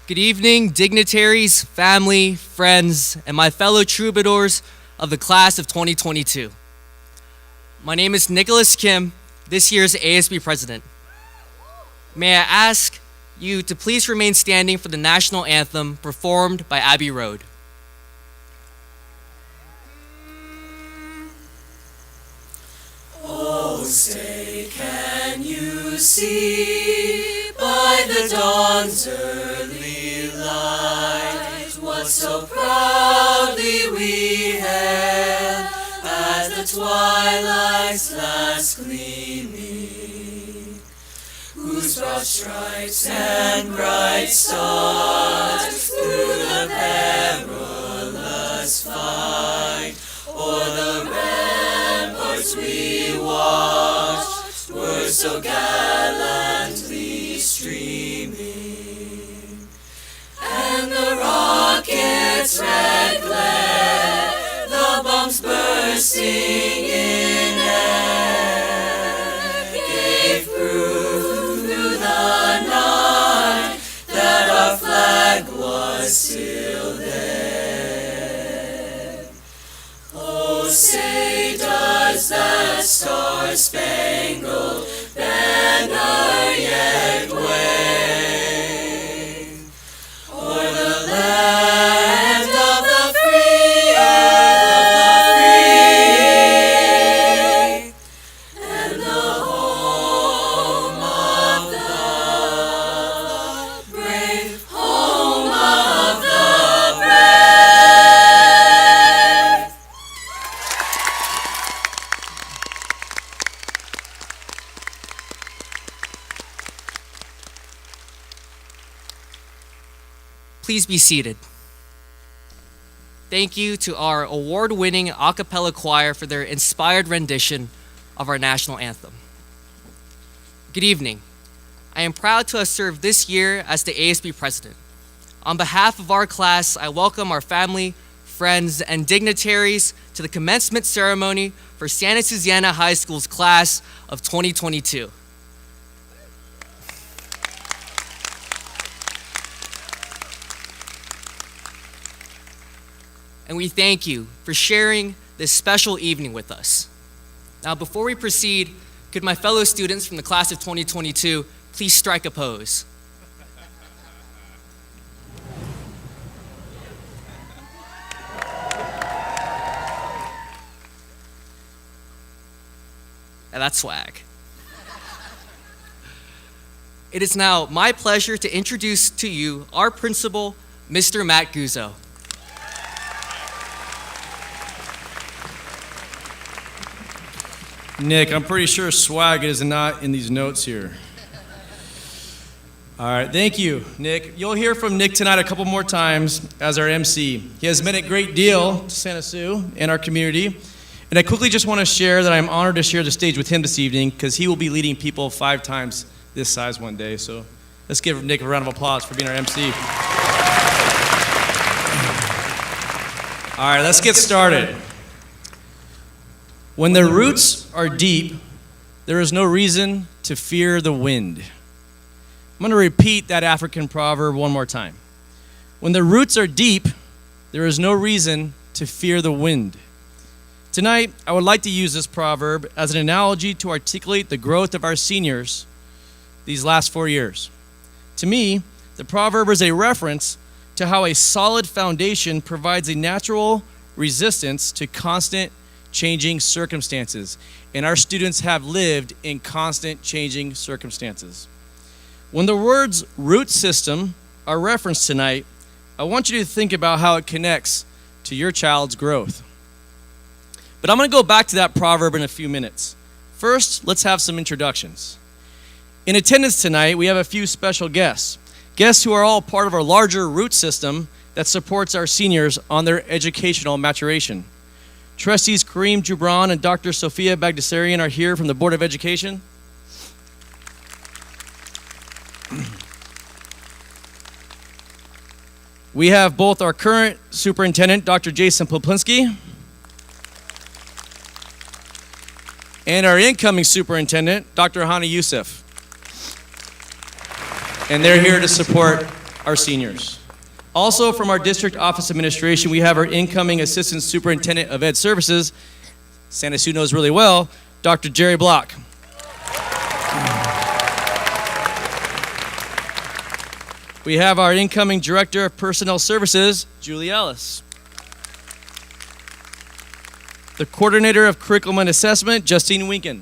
Good evening, dignitaries, family, friends, and my fellow troubadours of the class of 2022. My name is Nicholas Kim, this year's ASB president. May I ask you to please remain standing for the national anthem performed by Abbey Road. Oh, say, can you see by the dawn's early light what so proudly we hailed as the twilight's last gleaming, whose broad stripes and bright stars through the perilous fight o'er the ramparts we watched were so gallantly streaming, and the rocket's red glare, the bombs bursting in air, gave proof through the night that our flag was still there. Oh, say, does that star-spangled banner yet wave o'er the land of the free, and the home of the brave, home of the brave? Please be seated. Thank you to our award-winning a cappella choir for their inspired rendition of our national anthem. Good evening. I am proud to have served this year as the ASB president. On behalf of our class, I welcome our family, friends, and dignitaries to the commencement ceremony for Santa Susana High School's class of 2022. And we thank you for sharing this special evening with us. Now, before we proceed, could my fellow students from the class of 2022 please strike a pose? And that's swag. It is now my pleasure to introduce to you our principal, Mr. Matt Guzzo. Nick, I'm pretty sure swag is not in these notes here. All right, thank you, Nick. You'll hear from Nick tonight a couple more times as our MC. He has meant a great deal to Santa Sue and our community. And I quickly just want to share that I'm honored to share the stage with him this evening because he will be leading people 5 times this size one day. So let's give Nick a round of applause for being our MC. All right, let's get started. When the roots are deep, there is no reason to fear the wind. I'm going to repeat that African proverb one more time. When the roots are deep, there is no reason to fear the wind. Tonight, I would like to use this proverb as an analogy to articulate the growth of our seniors these last 4 years. To me, the proverb is a reference to how a solid foundation provides a natural resistance to constant changing circumstances, and our students have lived in constant changing circumstances. When the words root system are referenced tonight, I want you to think about how it connects to your child's growth. But I'm going to go back to that proverb in a few minutes. First, let's have some introductions. In attendance tonight, we have a few special guests who are all part of our larger root system that supports our seniors on their educational maturation. Trustees Kareem Jubran and Dr. Sophia Bagdasarian are here from the Board of Education. We have both our current superintendent, Dr. Jason Poplinski, and our incoming superintendent, Dr. Hani Youssef. And they're here to support our seniors. Also from our district office administration, we have our incoming Assistant Superintendent of Ed Services, Santa Sue knows really well, Dr. Jerry Block. We have our incoming Director of Personnel Services, Julie Ellis. The Coordinator of Curriculum and Assessment, Justine Winken.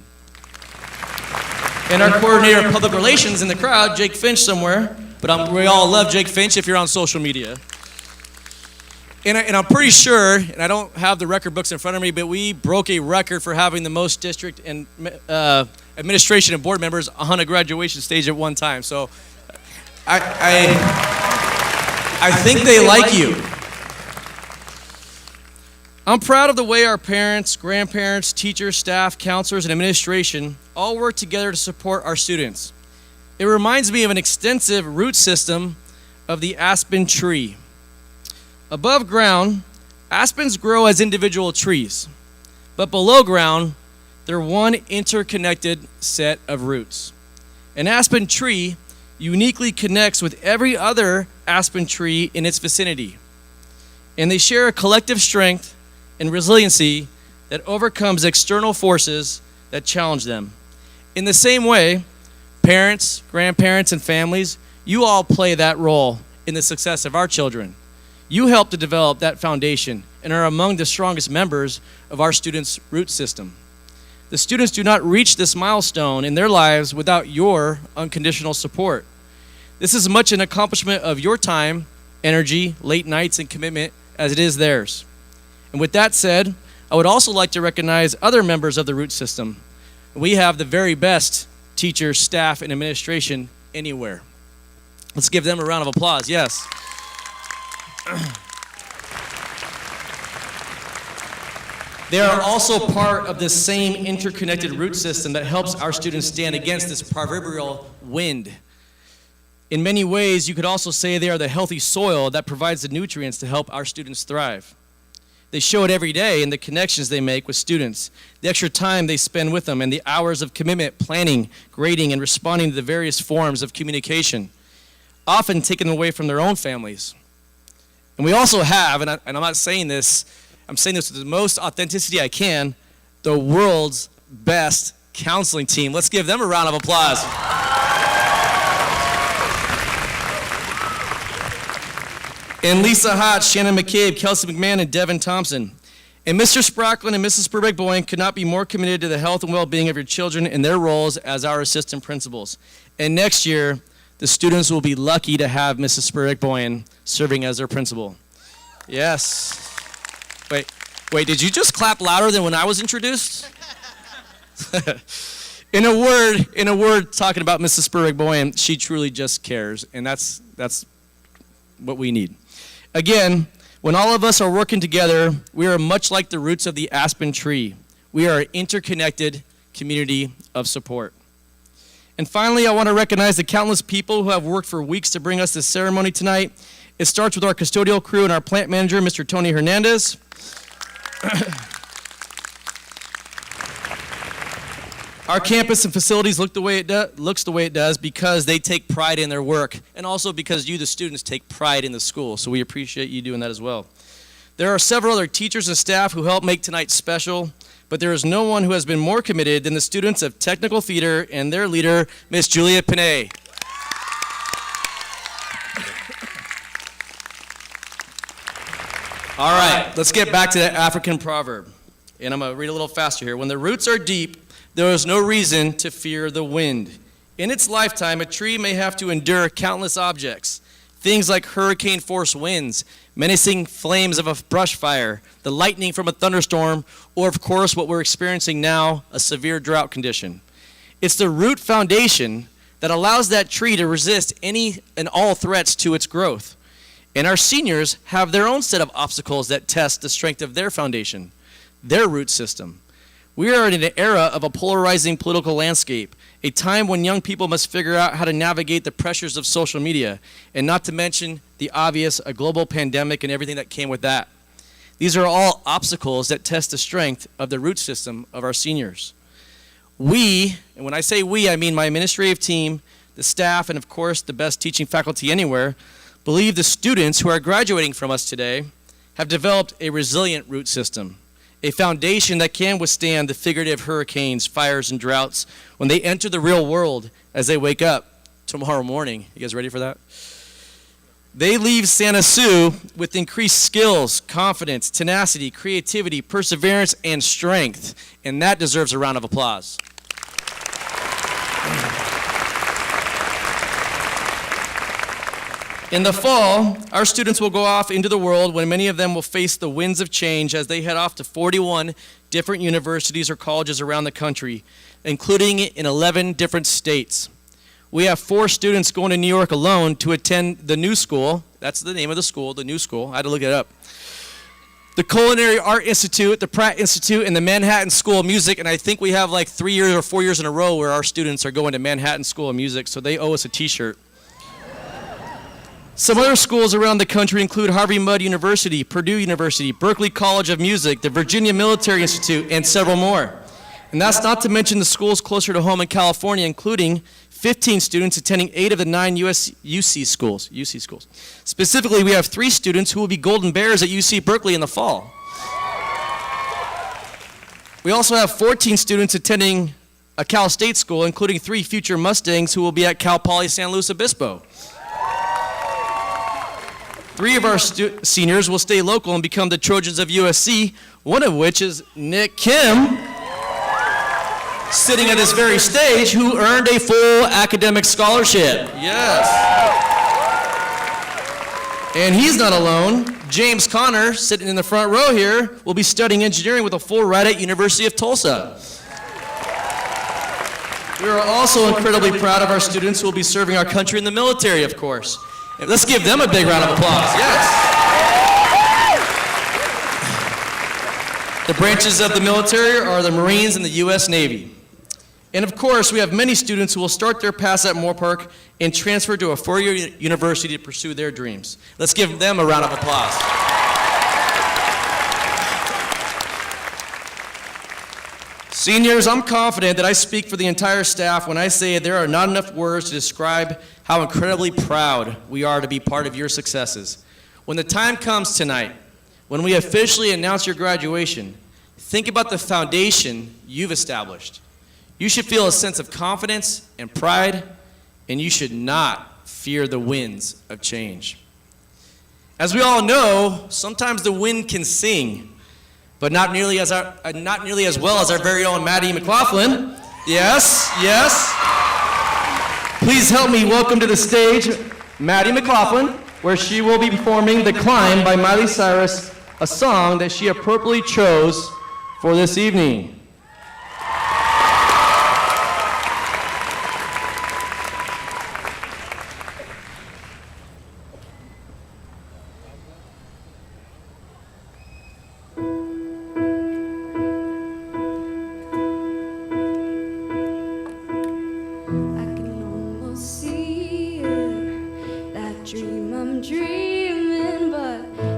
And our Coordinator of Public Relations in the crowd, Jake Finch somewhere, but we all love Jake Finch if you're on social media. And I'm pretty sure, and I don't have the record books in front of me, but we broke a record for having the most district and administration and board members on a graduation stage at one time. So I think they like you. I'm proud of the way our parents, grandparents, teachers, staff, counselors, and administration all work together to support our students. It reminds me of an extensive root system of the aspen tree. Above ground, aspens grow as individual trees, but below ground, they're one interconnected set of roots. An aspen tree uniquely connects with every other aspen tree in its vicinity, and they share a collective strength and resiliency that overcomes external forces that challenge them. In the same way, parents, grandparents, and families, you all play that role in the success of our children. You help to develop that foundation and are among the strongest members of our students' root system. The students do not reach this milestone in their lives without your unconditional support. This is as much an accomplishment of your time, energy, late nights, and commitment as it is theirs. And with that said, I would also like to recognize other members of the root system. We have the very best teachers, staff, and administration anywhere. Let's give them a round of applause, yes. They are also part of the same interconnected root system that helps our students stand against this proverbial wind. In many ways, you could also say they are the healthy soil that provides the nutrients to help our students thrive. They show it every day in the connections they make with students, the extra time they spend with them, and the hours of commitment, planning, grading, and responding to the various forms of communication, often taken away from their own families. And we also have, and I'm not saying this, I'm saying this with the most authenticity I can, the world's best counseling team. Let's give them a round of applause. And Lisa Hotch, Shannon McCabe, Kelsey McMahon, and Devin Thompson. And Mr. Spracklin and Mrs. Spurbeck-Boyne could not be more committed to the health and well-being of your children in their roles as our assistant principals. And next year, the students will be lucky to have Mrs. Spurbeck-Boyne serving as their principal. Yes. Wait, did you just clap louder than when I was introduced? In a word, talking about Mrs. Spurbeck-Boyne, she truly just cares, and that's what we need. Again, when all of us are working together, we are much like the roots of the aspen tree. We are an interconnected community of support. And finally, I want to recognize the countless people who have worked for weeks to bring us this ceremony tonight. It starts with our custodial crew and our plant manager, Mr. Tony Hernandez. Our campus and facilities looks the way it does because they take pride in their work, and also because you, the students, take pride in the school. So we appreciate you doing that as well. There are several other teachers and staff who help make tonight special, but there is no one who has been more committed than the students of Technical Theater and their leader, Miss Julia Panay. All right, let's get back to that African proverb. And I'm going to read a little faster here. When the roots are deep, there is no reason to fear the wind. In its lifetime, a tree may have to endure countless objects, things like hurricane-force winds, menacing flames of a brush fire, the lightning from a thunderstorm, or of course what we're experiencing now, a severe drought condition. It's the root foundation that allows that tree to resist any and all threats to its growth. And our seniors have their own set of obstacles that test the strength of their foundation, their root system. We are in an era of a polarizing political landscape, a time when young people must figure out how to navigate the pressures of social media, and not to mention the obvious, a global pandemic and everything that came with that. These are all obstacles that test the strength of the root system of our seniors. We, and when I say we, I mean my administrative team, the staff, and of course the best teaching faculty anywhere, believe the students who are graduating from us today have developed a resilient root system, a foundation that can withstand the figurative hurricanes, fires, and droughts when they enter the real world as they wake up tomorrow morning. You guys ready for that? They leave Santa Sue with increased skills, confidence, tenacity, creativity, perseverance, and strength, and that deserves a round of applause. In the fall, our students will go off into the world when many of them will face the winds of change as they head off to 41 different universities or colleges around the country, including in 11 different states. We have 4 students going to New York alone to attend the New School. That's the name of the school, the New School. I had to look it up. The Culinary Art Institute, the Pratt Institute, and the Manhattan School of Music, and I think we have like 3 years or 4 years in a row where our students are going to Manhattan School of Music, so they owe us a t-shirt. Some other schools around the country include Harvey Mudd University, Purdue University, Berklee College of Music, the Virginia Military Institute, and several more. And that's not to mention the schools closer to home in California, including 15 students attending 8 of the 9 UC schools. Specifically, we have 3 students who will be Golden Bears at UC Berkeley in the fall. We also have 14 students attending a Cal State school, including 3 future Mustangs who will be at Cal Poly San Luis Obispo. 3 of our seniors will stay local and become the Trojans of USC, one of which is Nick Kim, sitting at this very stage, who earned a full academic scholarship. Yes. And he's not alone. James Connor, sitting in the front row here, will be studying engineering with a full ride at University of Tulsa. We are also incredibly proud of our students who will be serving our country in the military, of course. Let's give them a big round of applause. Yes. The branches of the military are the Marines and the U.S. Navy. And of course, we have many students who will start their paths at Moorpark and transfer to a 4-year university to pursue their dreams. Let's give them a round of applause. Seniors, I'm confident that I speak for the entire staff when I say there are not enough words to describe how incredibly proud we are to be part of your successes. When the time comes tonight, when we officially announce your graduation, think about the foundation you've established. You should feel a sense of confidence and pride, and you should not fear the winds of change. As we all know, sometimes the wind can sing, but not nearly as well as our very own Maddie McLaughlin. Yes, yes. Please help me welcome to the stage Maddie McLaughlin, where she will be performing The Climb by Miley Cyrus, a song that she appropriately chose for this evening.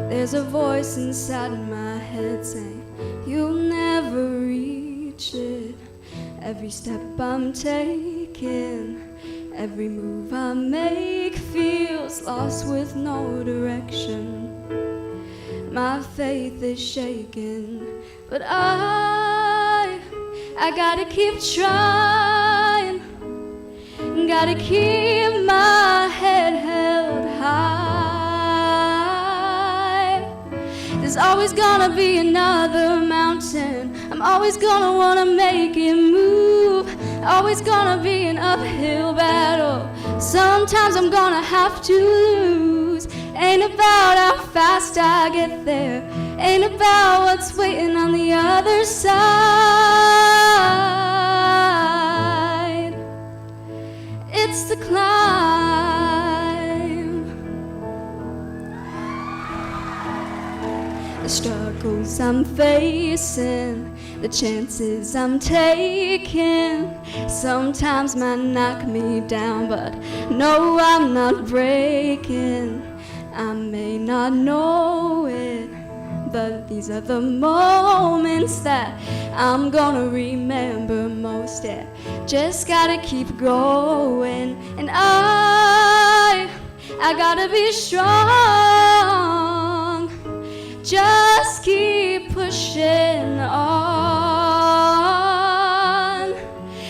There's a voice inside my head saying you'll never reach it. Every step I'm taking, every move I make feels lost with no direction. My faith is shaken, but I gotta keep trying. Gotta keep my head held high. There's always gonna be another mountain. I'm always gonna wanna make it move. Always gonna be an uphill battle. Sometimes I'm gonna have to lose. Ain't about how fast I get there. Ain't about what's waiting on the other side. It's the climb. The struggles I'm facing, the chances I'm taking, sometimes might knock me down, but no, I'm not breaking. I may not know it, but these are the moments that I'm gonna remember most. Yeah, just gotta keep going, and I I gotta be strong. Just keep pushing on.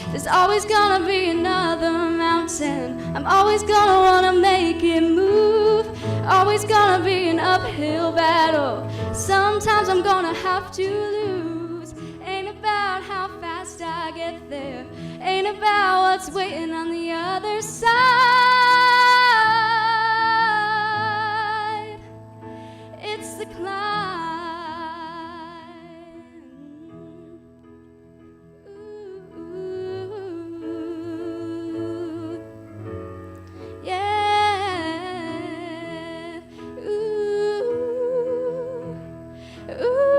There's always gonna be another mountain. I'm always gonna wanna make it move. Always gonna be an uphill battle. Sometimes I'm gonna have to lose. Ain't about how fast I get there. Ain't about what's waiting on the other side. It's the climb. Ooh, yeah. Ooh, ooh.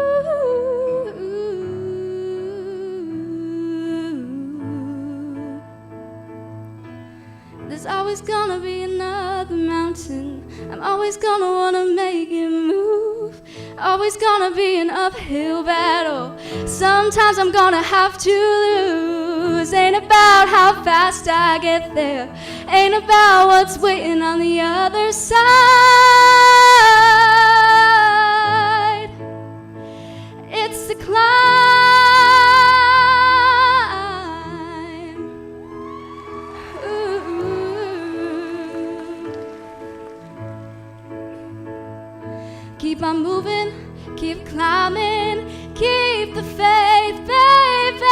There's always gonna be another mountain. I'm always gonna wanna make it move. Always gonna be an uphill battle. Sometimes I'm gonna have to lose. Ain't about how fast I get there. Ain't about what's waiting on the other side. It's the climb. Ooh. Keep on moving, keep climbing, keep the faith, baby.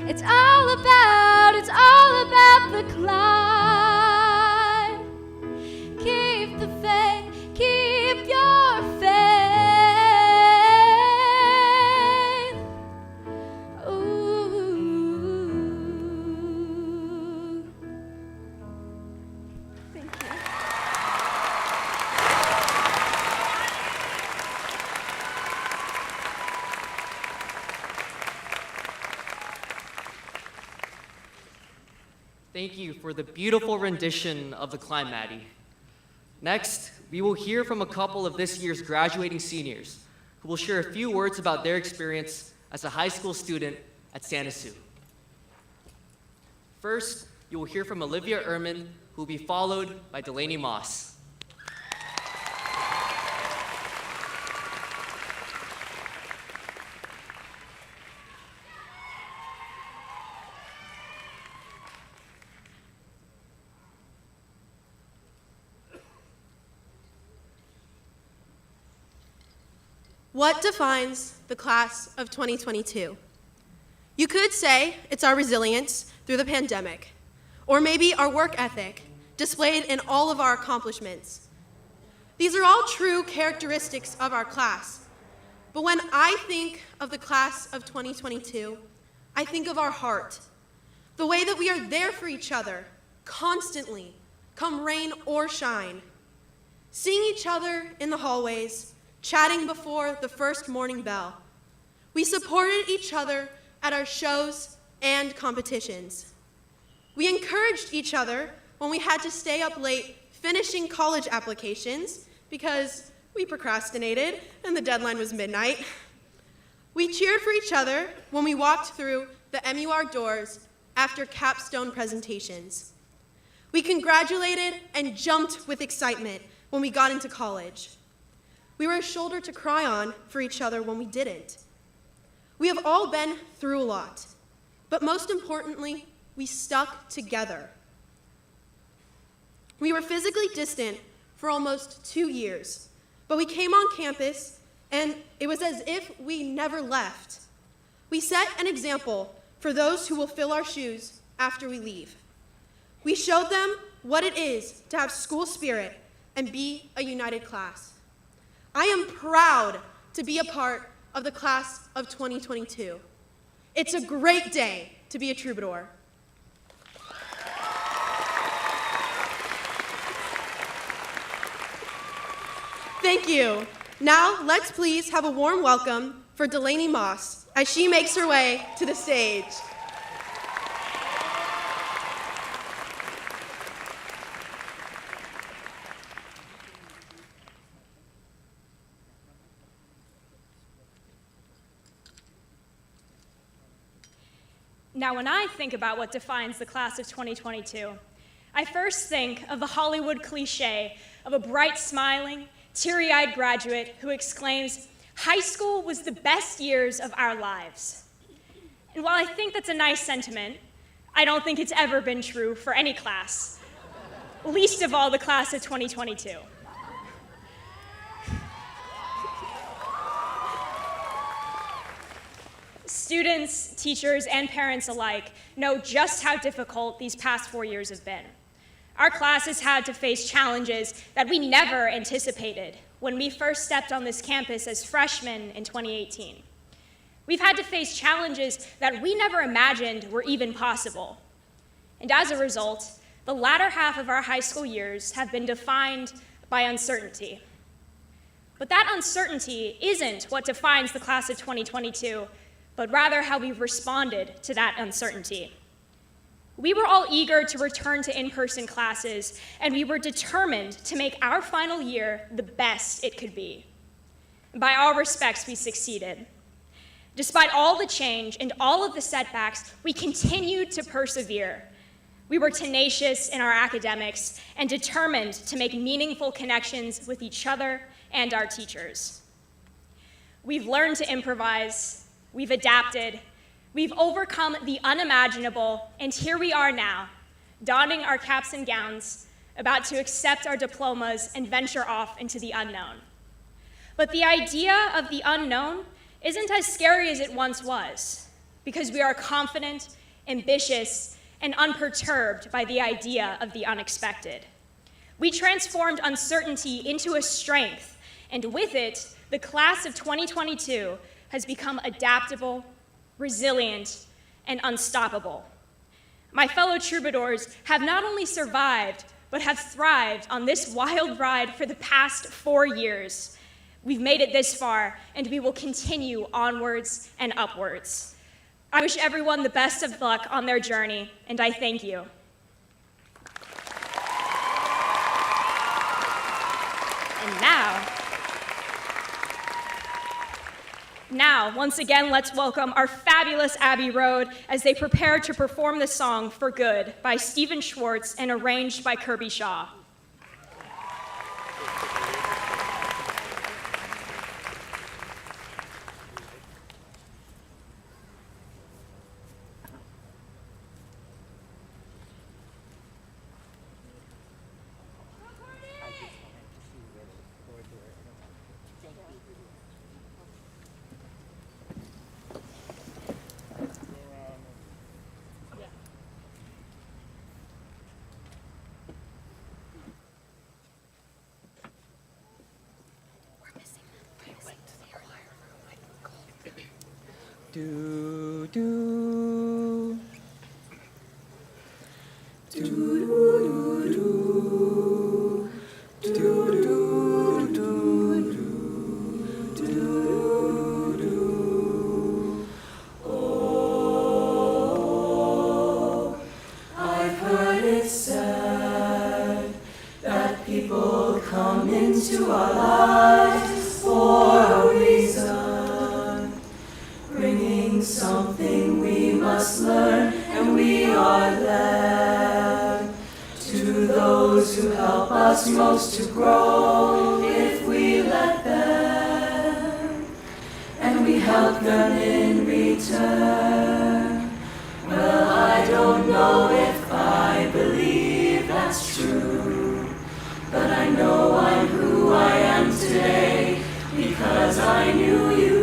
It's all about the climb. Keep the faith, keep your faith. Ooh. Thank you. Thank you for the beautiful rendition of the climb, Maddie. Next, we will hear from a couple of this year's graduating seniors who will share a few words about their experience as a high school student at Santa Sue. First, you will hear from Olivia Ehrman, who will be followed by Delaney Moss. What defines the class of 2022? You could say it's our resilience through the pandemic, or maybe our work ethic displayed in all of our accomplishments. These are all true characteristics of our class, but when I think of the class of 2022, I think of our heart, the way that we are there for each other constantly, come rain or shine, seeing each other in the hallways, chatting before the first morning bell. We supported each other at our shows and competitions. We encouraged each other when we had to stay up late finishing college applications because we procrastinated and the deadline was midnight. We cheered for each other when we walked through the MUR doors after capstone presentations. We congratulated and jumped with excitement when we got into college. We were a shoulder to cry on for each other when we didn't. We have all been through a lot, but most importantly, we stuck together. We were physically distant for almost 2 years, but we came on campus and it was as if we never left. We set an example for those who will fill our shoes after we leave. We showed them what it is to have school spirit and be a united class. I am proud to be a part of the class of 2022. It's a great day to be a troubadour. Thank you. Now, let's please have a warm welcome for Delaney Moss as she makes her way to the stage. Now, when I think about what defines the class of 2022, I first think of the Hollywood cliche of a bright, smiling, teary-eyed graduate who exclaims, "High school was the best years of our lives." And while I think that's a nice sentiment, I don't think it's ever been true for any class, least of all the class of 2022. Students, teachers, and parents alike know just how difficult these past 4 years have been. Our class has had to face challenges that we never anticipated when we first stepped on this campus as freshmen in 2018. We've had to face challenges that we never imagined were even possible. And as a result, the latter half of our high school years have been defined by uncertainty. But that uncertainty isn't what defines the class of 2022, but rather how we've responded to that uncertainty. We were all eager to return to in-person classes, and we were determined to make our final year the best it could be. By all respects, we succeeded. Despite all the change and all of the setbacks, we continued to persevere. We were tenacious in our academics and determined to make meaningful connections with each other and our teachers. We've learned to improvise, we've adapted, we've overcome the unimaginable, and here we are now, donning our caps and gowns, about to accept our diplomas and venture off into the unknown. But the idea of the unknown isn't as scary as it once was, because we are confident, ambitious, and unperturbed by the idea of the unexpected. We transformed uncertainty into a strength, and with it, the class of 2022 has become adaptable, resilient, and unstoppable. My fellow troubadours have not only survived, but have thrived on this wild ride for the past 4 years. We've made it this far, and we will continue onwards and upwards. I wish everyone the best of luck on their journey, and I thank you. And now, once again, let's welcome our fabulous Abbey Road as they prepare to perform the song "For Good" by Stephen Schwartz and arranged by Kirby Shaw. Do do do do do do. Oh, I've heard it said that people come into our lives for a reason, bringing something we must learn, and we are led to those who help us most to grow if we let them, and we help them in return. Well, I don't know if I believe that's true, but I know I'm who I am today because I knew you.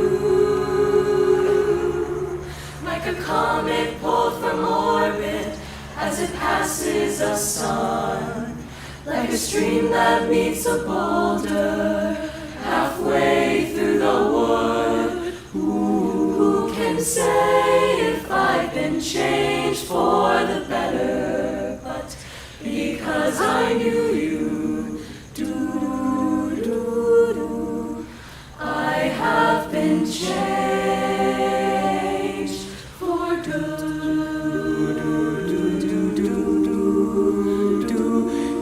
Like a comet pulled from orbit as it passes a sun, like a stream that meets a boulder halfway through the wood. Who can say if I've been changed for the better? But because I knew you, I have been changed for good.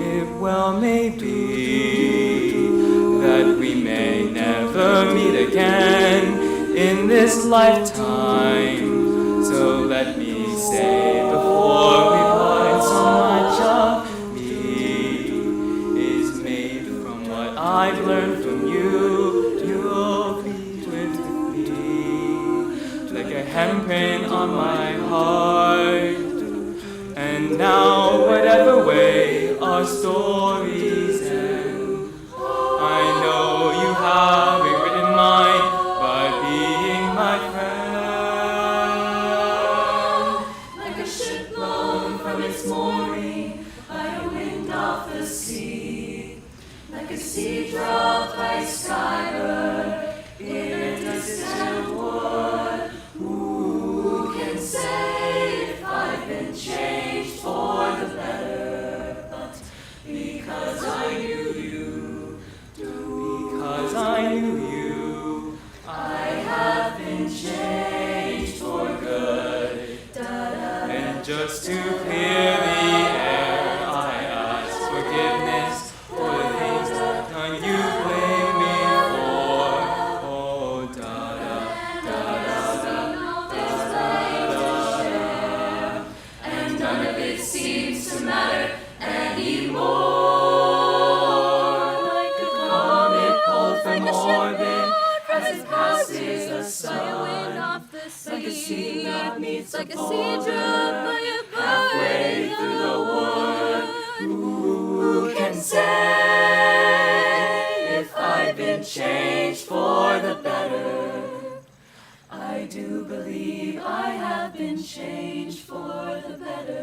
It well may be that we may never meet again in this lifetime. So let me say before we part so much of from my heart. And now, whatever way our stories end, I know you haven't written mine by being my friend. Like a ship blown from its mooring by a wind off the sea, like a sea dropped by a skybird in a distant wood. Who can say if I've been changed for the better? But because I knew you, Because I knew you, I have been changed for good. and just to clear the air, I ask forgiveness for the things done you blame me for. Oh, da da da da And none of it seems to matter anymore. Like a comet pulled from orbit as it passes the sun, like a sea that meets a pole halfway through the wood. Who can say if I've been changed for the better? I do believe I have been changed for the better.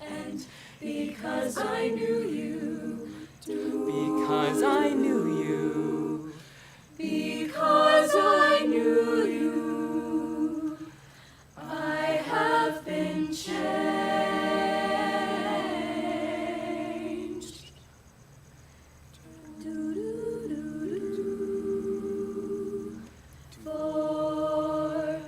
And because I knew you, because I knew you, because I knew you, I have been changed. For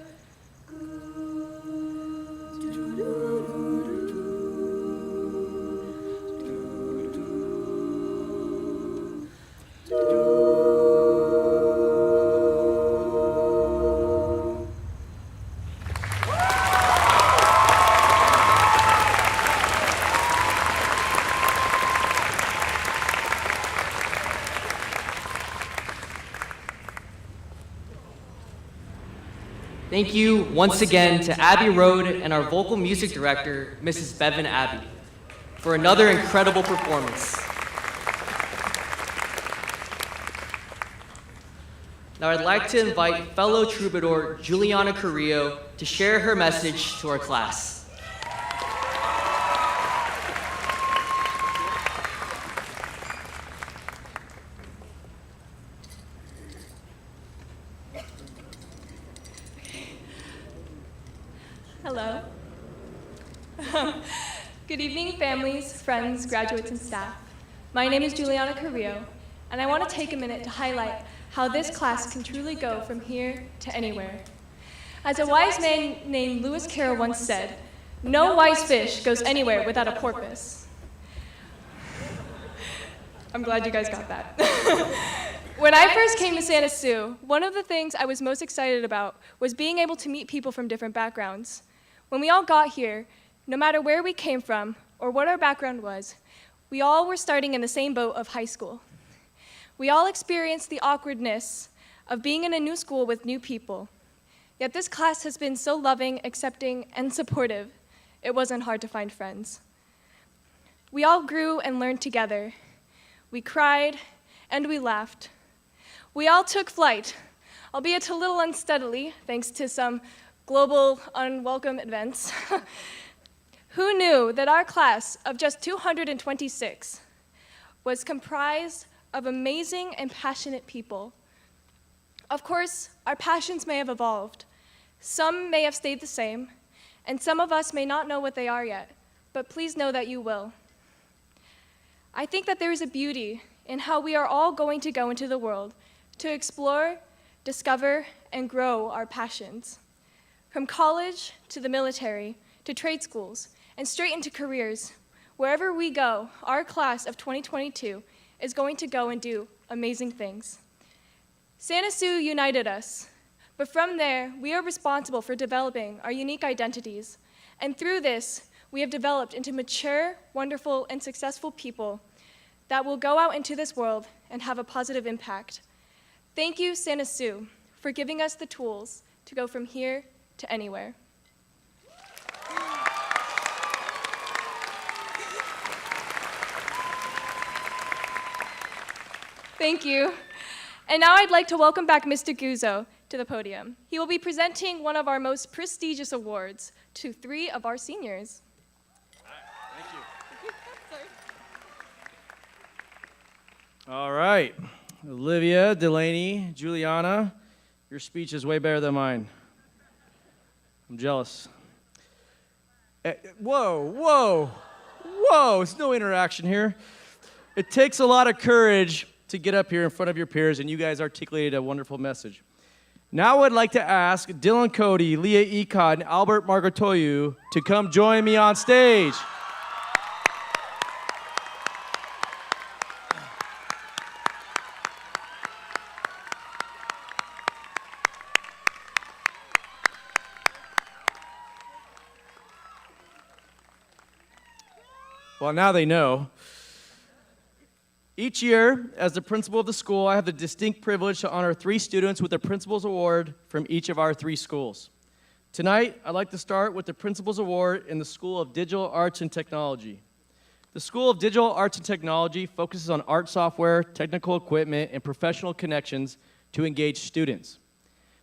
Thank you once again to Abbey Road and our vocal music director, Mrs. Bevan Abbey, for another incredible performance. Now I'd like to invite fellow troubadour Juliana Carrillo to share her message to our class. Hello. Good evening, families, friends, graduates, and staff. My name is Juliana Carrillo, and I want to take a minute to highlight how this class can truly go from here to anywhere. As a wise man named Lewis Carroll once said, "No wise fish goes anywhere without a porpoise." I'm glad you guys got that. When I first came to Santa Sue, one of the things I was most excited about was being able to meet people from different backgrounds. When we all got here, no matter where we came from or what our background was, we all were starting in the same boat of high school. We all experienced the awkwardness of being in a new school with new people. Yet this class has been so loving, accepting, and supportive, it wasn't hard to find friends. We all grew and learned together. We cried and we laughed. We all took flight, albeit a little unsteadily, thanks to some global unwelcome events. Who knew that our class of just 226 was comprised of amazing and passionate people? Of course, our passions may have evolved. Some may have stayed the same, and some of us may not know what they are yet, but please know that you will. I think that there is a beauty in how we are all going to go into the world to explore, discover, and grow our passions. From college to the military to trade schools and straight into careers, wherever we go, our class of 2022 is going to go and do amazing things. Santa Sue united us, but from there, we are responsible for developing our unique identities, and through this, we have developed into mature, wonderful, and successful people that will go out into this world and have a positive impact. Thank you, Santa Sue, for giving us the tools to go from here to anywhere. Thank you. And now I'd like to welcome back Mr. Guzzo to the podium. He will be presenting one of our most prestigious awards to 3 of our seniors. All right. Olivia, Delaney, Juliana, your speech is way better than mine. I'm jealous. Whoa. It's no interaction here. It takes a lot of courage to get up here in front of your peers, and you guys articulated a wonderful message. Now I'd like to ask Dylan Cody, Leah Ecott, and Albert Margotoyu to come join me on stage. Well, now they know. Each year, as the principal of the school, I have the distinct privilege to honor 3 students with the Principal's Award from each of our 3 schools. Tonight, I'd like to start with the Principal's Award in the School of Digital Arts and Technology. The School of Digital Arts and Technology focuses on art software, technical equipment, and professional connections to engage students.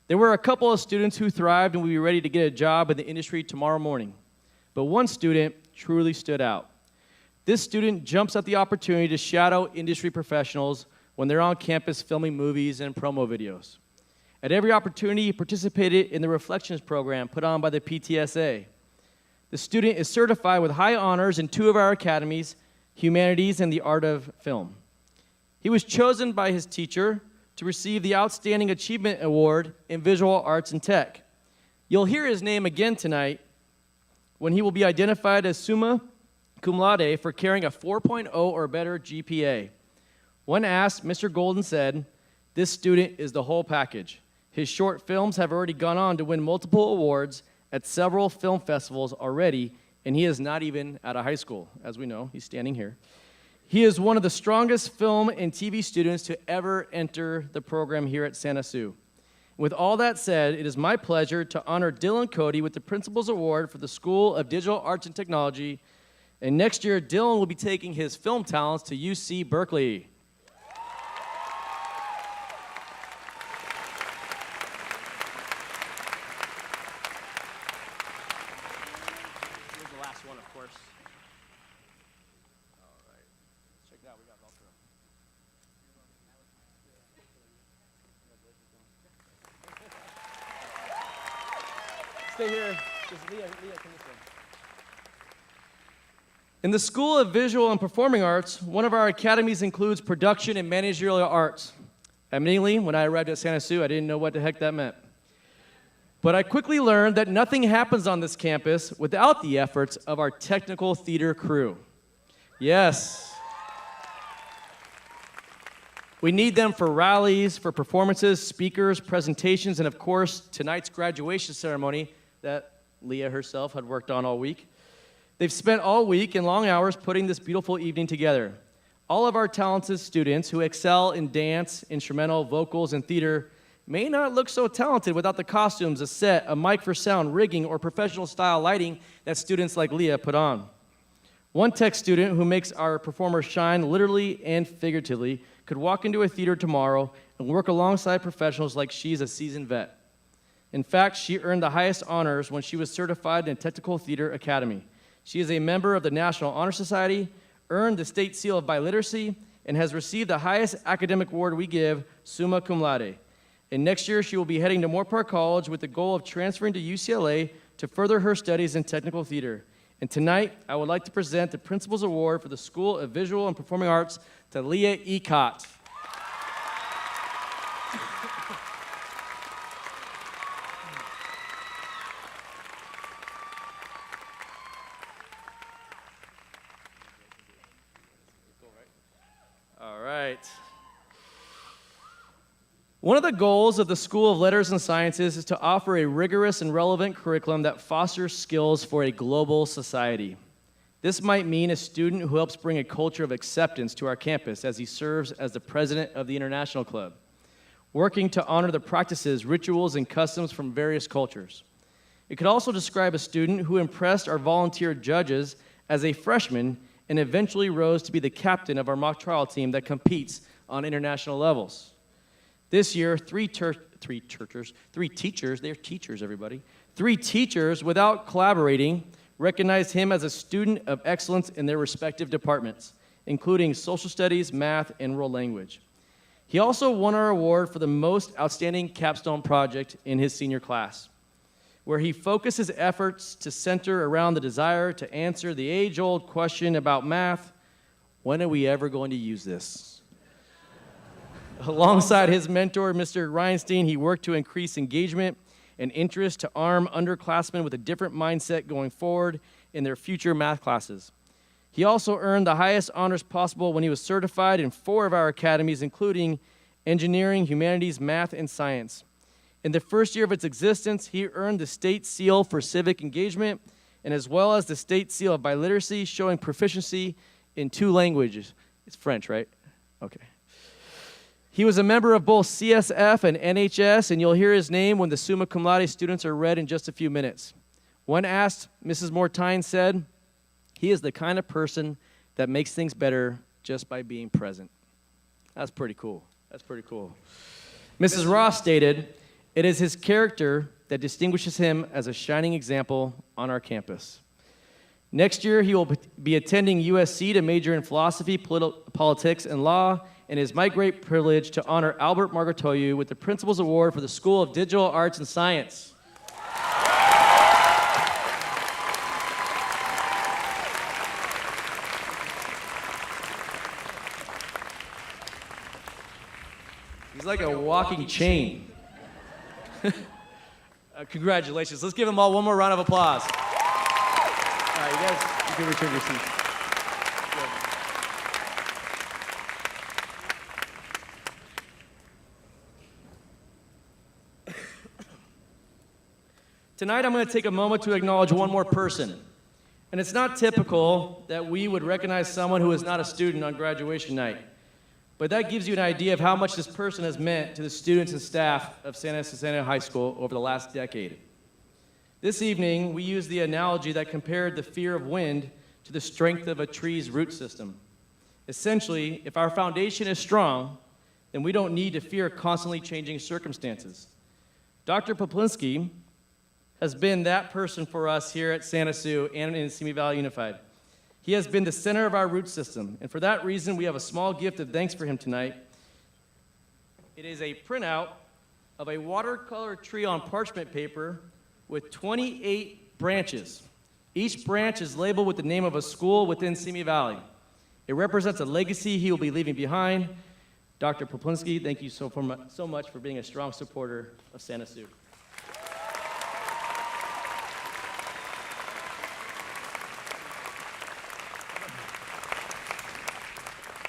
There were a couple of students who thrived and would be ready to get a job in the industry tomorrow morning. But one student truly stood out. This student jumps at the opportunity to shadow industry professionals when they're on campus filming movies and promo videos. At every opportunity, he participated in the Reflections program put on by the PTSA. The student is certified with high honors in 2 of our academies, Humanities and the Art of Film. He was chosen by his teacher to receive the Outstanding Achievement Award in Visual Arts and Tech. You'll hear his name again tonight when he will be identified as summa cum laude for carrying a 4.0 or better GPA. When asked, Mr. Golden said, "This student is the whole package. His short films have already gone on to win multiple awards at several film festivals already, and he is not even out of high school." As we know, he's standing here. He is one of the strongest film and TV students to ever enter the program here at Santa Sue. With all that said, it is my pleasure to honor Dylan Cody with the Principal's Award for the School of Digital Arts and Technology. And next year, Dylan will be taking his film talents to UC Berkeley. Here's the last one, of course. All right. Check it out. We got Velcro. Stay here. Just Leah, come this way. In the School of Visual and Performing Arts, one of our academies includes production and managerial arts. Admittedly, when I arrived at Santa Sue, I didn't know what the heck that meant. But I quickly learned that nothing happens on this campus without the efforts of our technical theater crew. Yes. We need them for rallies, for performances, speakers, presentations, and of course, tonight's graduation ceremony that Leah herself had worked on all week. They've spent all week in long hours putting this beautiful evening together. All of our talented students who excel in dance, instrumental, vocals, and theater may not look so talented without the costumes, a set, a mic for sound, rigging, or professional style lighting that students like Leah put on. One tech student who makes our performers shine literally and figuratively could walk into a theater tomorrow and work alongside professionals like she's a seasoned vet. In fact, she earned the highest honors when she was certified in Technical Theater Academy. She is a member of the National Honor Society, earned the State Seal of Biliteracy, and has received the highest academic award we give, summa cum laude. And next year, she will be heading to Moorpark College with the goal of transferring to UCLA to further her studies in technical theater. And tonight, I would like to present the Principal's Award for the School of Visual and Performing Arts to Leah Ecott. All right. One of the goals of the School of Letters and Sciences is to offer a rigorous and relevant curriculum that fosters skills for a global society. This might mean a student who helps bring a culture of acceptance to our campus as he serves as the president of the International Club, working to honor the practices, rituals, and customs from various cultures. It could also describe a student who impressed our volunteer judges as a freshman and eventually rose to be the captain of our mock trial team that competes on international levels. This year, three teachers, they're teachers, everybody. 3 teachers, without collaborating, recognized him as a student of excellence in their respective departments, including social studies, math, and world language. He also won our award for the most outstanding capstone project in his senior class, where he focused his efforts to center around the desire to answer the age-old question about math: when are we ever going to use this? Alongside his mentor, Mr. Reinstein, he worked to increase engagement and interest to arm underclassmen with a different mindset going forward in their future math classes. He also earned the highest honors possible when he was certified in 4 of our academies, including engineering, humanities, math, and science. In the first year of its existence, he earned the State Seal for Civic Engagement, and as well as the State Seal of Biliteracy, showing proficiency in 2 languages. It's French, right? Okay. He was a member of both CSF and NHS, and you'll hear his name when the summa cum laude students are read in just a few minutes. When asked, Mrs. Mortine said, "He is the kind of person that makes things better just by being present." That's pretty cool. That's pretty cool. Mrs. Ross stated, "It is his character that distinguishes him as a shining example on our campus." Next year, he will be attending USC to major in philosophy, politics, and law, and it is my great privilege to honor Albert Margotoyu with the Principal's Award for the School of Digital Arts and Science. He's like a walking chain. Congratulations. Let's give them all one more round of applause. All right, you guys, you can return your seats. Tonight, I'm going to take a moment to acknowledge one more person. And it's not typical that we would recognize someone who is not a student on graduation night. But that gives you an idea of how much this person has meant to the students and staff of Santa Susana High School over the last decade. This evening, we used the analogy that compared the fear of wind to the strength of a tree's root system. Essentially, if our foundation is strong, then we don't need to fear constantly changing circumstances. Dr. Poplinski has been that person for us here at Santa Sue and in Simi Valley Unified. He has been the center of our root system, and for that reason, we have a small gift of thanks for him tonight. It is a printout of a watercolor tree on parchment paper with 28 branches. Each branch is labeled with the name of a school within Simi Valley. It represents a legacy he will be leaving behind. Dr. Poplinski, thank you so much for being a strong supporter of Santa Sue.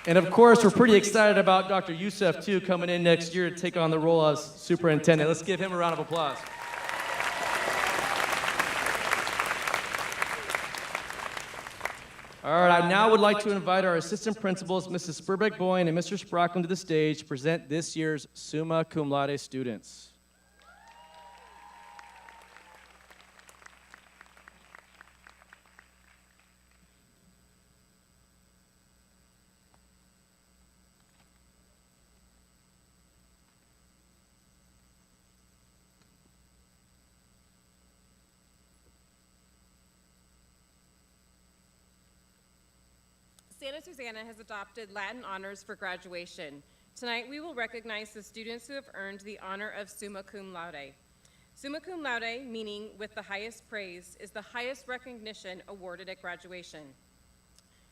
And of course, we're pretty excited about Dr. Youssef, too, coming in next year to take on the role as superintendent. Let's give him a round of applause. All right, I now would like to invite our assistant principals, Mrs. Spurbeck-Boyne and Mr. Sprocklin, to the stage to present this year's Summa Cum Laude students. Santa Susana has adopted Latin honors for graduation. Tonight, we will recognize the students who have earned the honor of Summa Cum Laude. Summa Cum Laude, meaning with the highest praise, is the highest recognition awarded at graduation.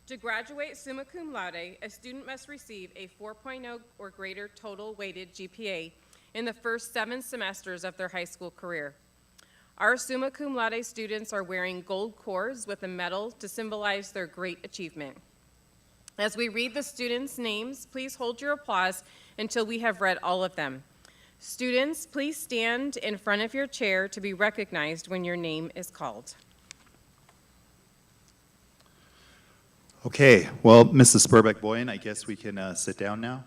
To graduate Summa Cum Laude, a student must receive a 4.0 or greater total weighted GPA in the first 7 semesters of their high school career. Our Summa Cum Laude students are wearing gold cords with a medal to symbolize their great achievement. As we read the students' names, please hold your applause until we have read all of them. Students, please stand in front of your chair to be recognized when your name is called. Okay, well, Mrs. Spurbeck-Boyne, I guess we can sit down now.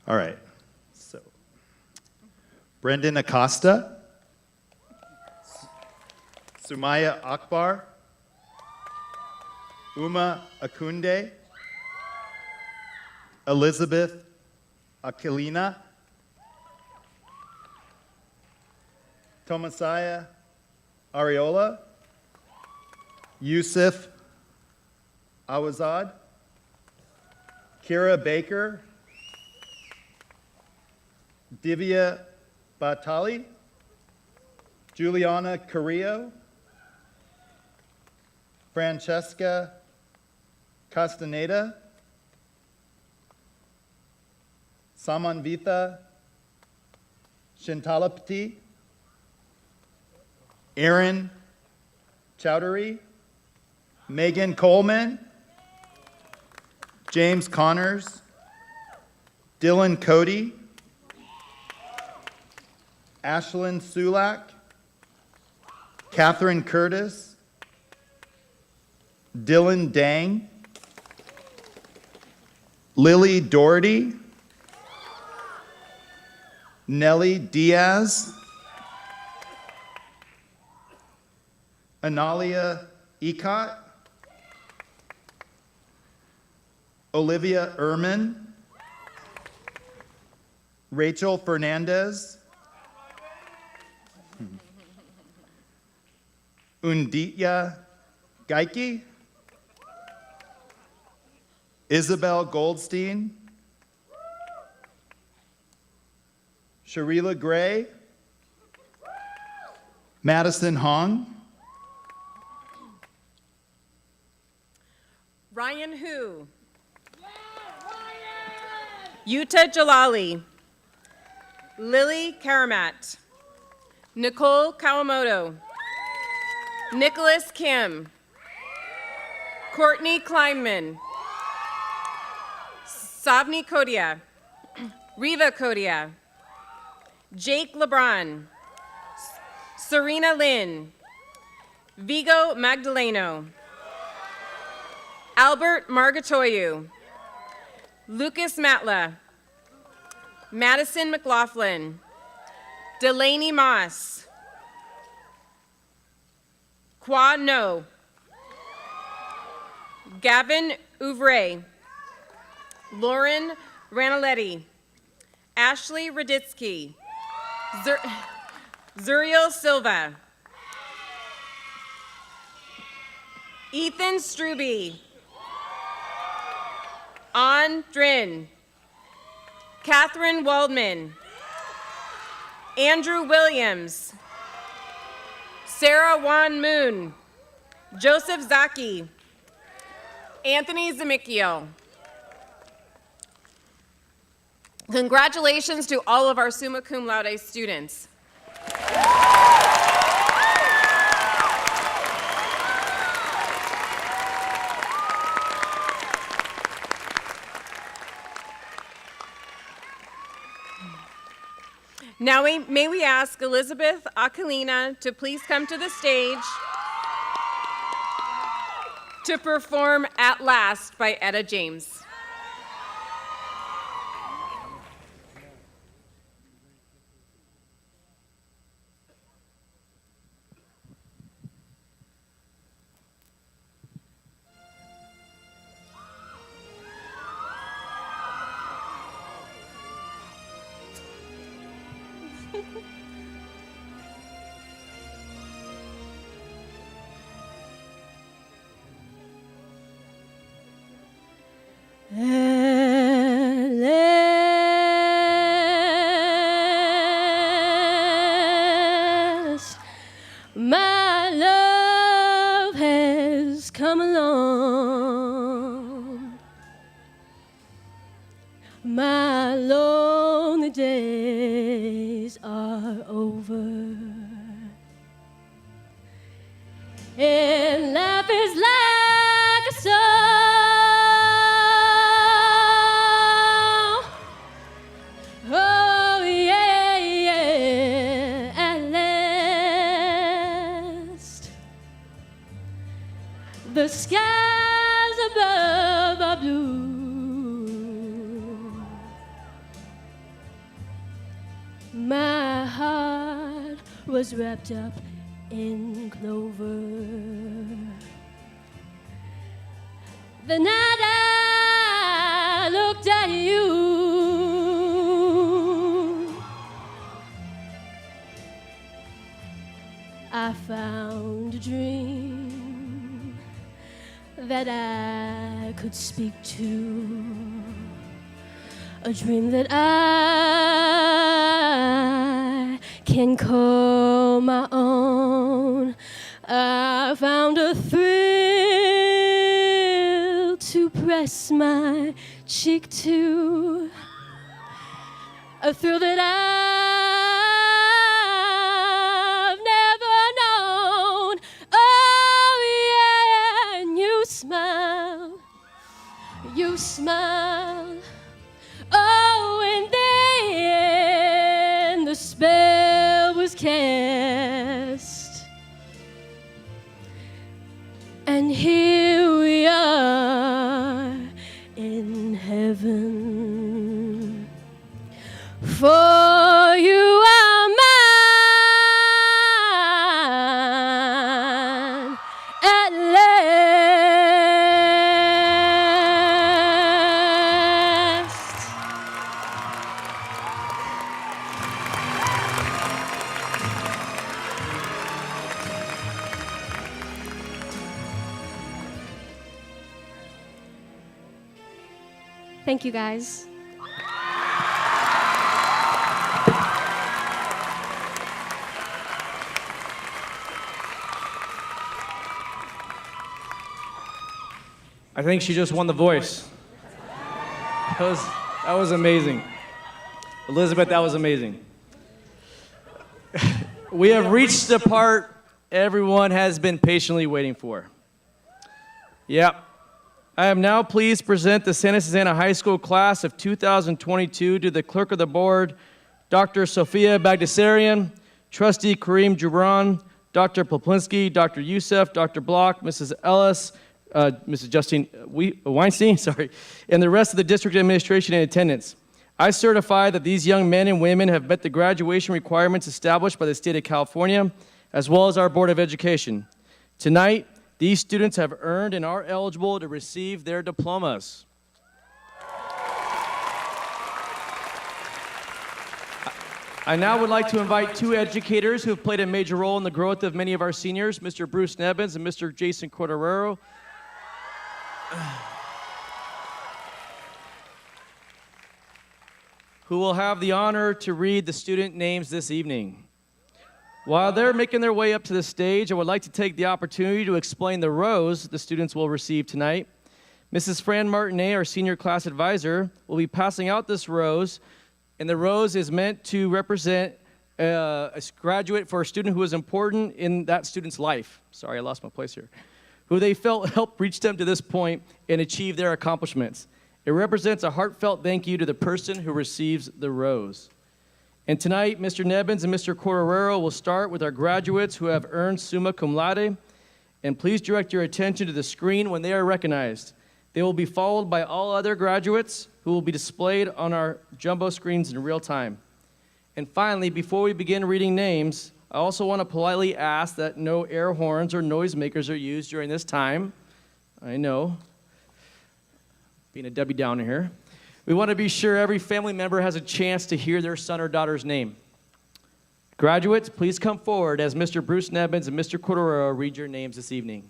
All right, so Brendan Acosta. Sumaya Akbar, Uma Akunde, Elizabeth Aquilina, Tomasaya Ariola, Yusuf Awazad, Kira Baker, Divya Batali, Juliana Carrillo, Francesca Castaneda, Samanvitha Shintalapati, Aaron Chowdhury, Megan Coleman, James Connors, Dylan Cody, Ashlyn Sulak, Catherine Curtis, Dylan Dang, Lily Doherty, Nellie Diaz, Analia Ecott, Olivia Ehrman, Rachel Fernandez, Unditya Gaiki, Isabel Goldstein, Sharila Gray, Madison Hong, Ryan Hu. Yuta Jalali. Lily Karamat. Nicole Kawamoto. Nicholas Kim. Courtney Kleinman. Savni Kodia. Riva Kodia. Jake LeBron. Serena Lynn. Vigo Magdaleno. Albert Margatoyu. Lucas Matla. Madison McLaughlin. Delaney Moss. Kwa No. Gavin Ouvray. Lauren Ranaletti. Ashley Raditsky. Zuriel Silva. Ethan Struby. An Drin. Catherine Waldman. Andrew Williams. Sarah Wan Moon. Joseph Zaki. Anthony Zamicchio. Congratulations to all of our summa cum laude students. Now may we ask Elizabeth Aquilina to please come to the stage to perform At Last by Etta James. Alas, my love has come along. My lonely days are over. And life is like a song. Oh, yeah, yeah, at last. The skies above are blue. My heart was wrapped up in clover. The night I looked at you, I found a dream that I could speak to, a dream that I can call my own. I found a thrill to press my cheek to, a thrill that I've never known. Oh yeah, and you smile, you smile. Oh, and then the spell was cast, and here we are in heaven. For you are mine at last. Thank you, guys. I think she just won The Voice. That was amazing. Elizabeth, that was amazing. We have reached the part everyone has been patiently waiting for. Yep. I am now pleased to present the Santa Susana High School class of 2022 to the Clerk of the Board, Dr. Sophia Bagdasarian, Trustee Kareem Jubran, Dr. Poplinski, Dr. Youssef, Dr. Block, Mrs. Ellis, Mrs. Justine Weinstein, and the rest of the district administration in attendance. I certify that these young men and women have met the graduation requirements established by the state of California, as well as our Board of Education. Tonight, these students have earned and are eligible to receive their diplomas. I now would like to invite two educators who have played a major role in the growth of many of our seniors, Mr. Bruce Nebbins and Mr. Jason Cordero. Who will have the honor to read the student names this evening. While they're making their way up to the stage, I would like to take the opportunity to explain the rows the students will receive tonight. Mrs. Fran Martinet, our senior class advisor, will be passing out this rose, and the rose is meant to represent a graduate for a student who is important in that student's life. Sorry, I lost my place here. Who they felt helped reach them to this point and achieve their accomplishments. It represents a heartfelt thank you to the person who receives the rose. And tonight, Mr. Nebbins and Mr. Cordero will start with our graduates who have earned summa cum laude. And please direct your attention to the screen when they are recognized. They will be followed by all other graduates who will be displayed on our jumbo screens in real time. And finally, before we begin reading names, I also want to politely ask that no air horns or noisemakers are used during this time. I know, being a Debbie Downer here. We want to be sure every family member has a chance to hear their son or daughter's name. Graduates, please come forward as Mr. Bruce Nebbins and Mr. Cordero read your names this evening.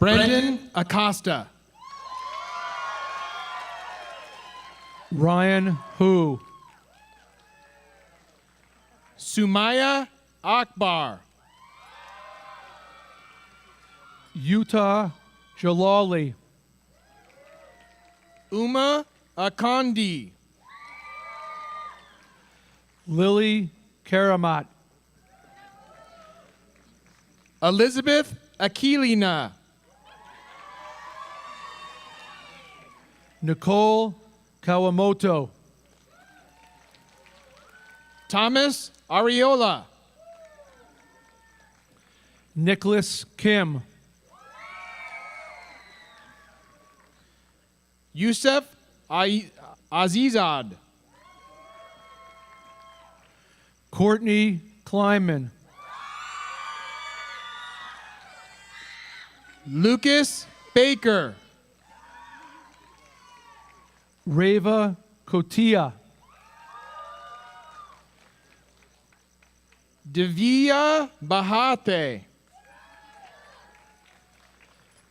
Brendan Acosta. Ryan Hu. Sumaya Akbar. Utah Jalali. Uma Akandi. Lily Karamat. Elizabeth Akilina. Nicole Kawamoto. Thomas Ariola. Nicholas Kim. Yusuf Azizad. Courtney Kleiman. Lucas Baker. Reva Kotia. Divya Bahate.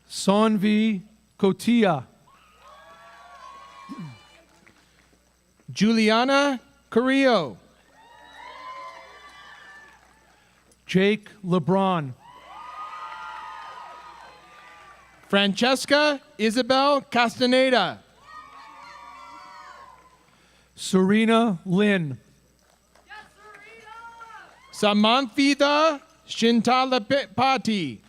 Sonvi Kotia. Juliana Carrillo. Jake LeBron. Francesca Isabel Castaneda. Serena Lynn. Samanthita Shintalapati.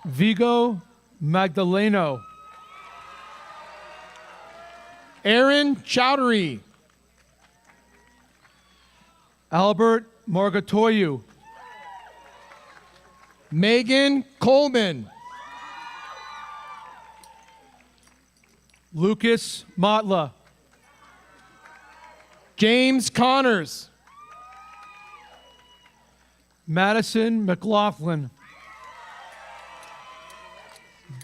Vigo Magdaleno. Aaron Chowdhury. Albert Margatoyu. Megan Coleman. Lucas Motla. James Connors. Madison McLaughlin.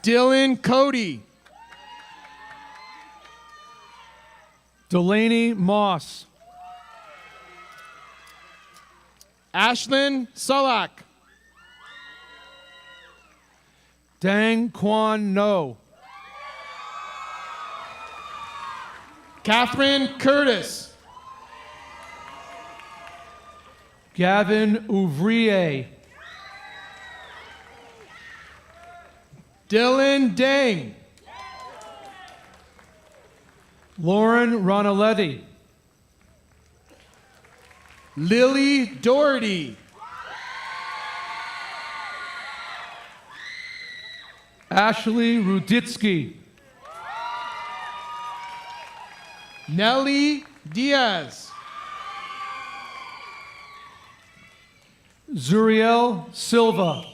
Dylan Cody. Delaney Moss. Ashlyn Sulak. Dang Quan No. Catherine Curtis. Gavin Ouvrier. Dylan Dang. Lauren Ronaletti. Lily Doherty. Ashley Ruditsky. Nelly Diaz. Zuriel Silva.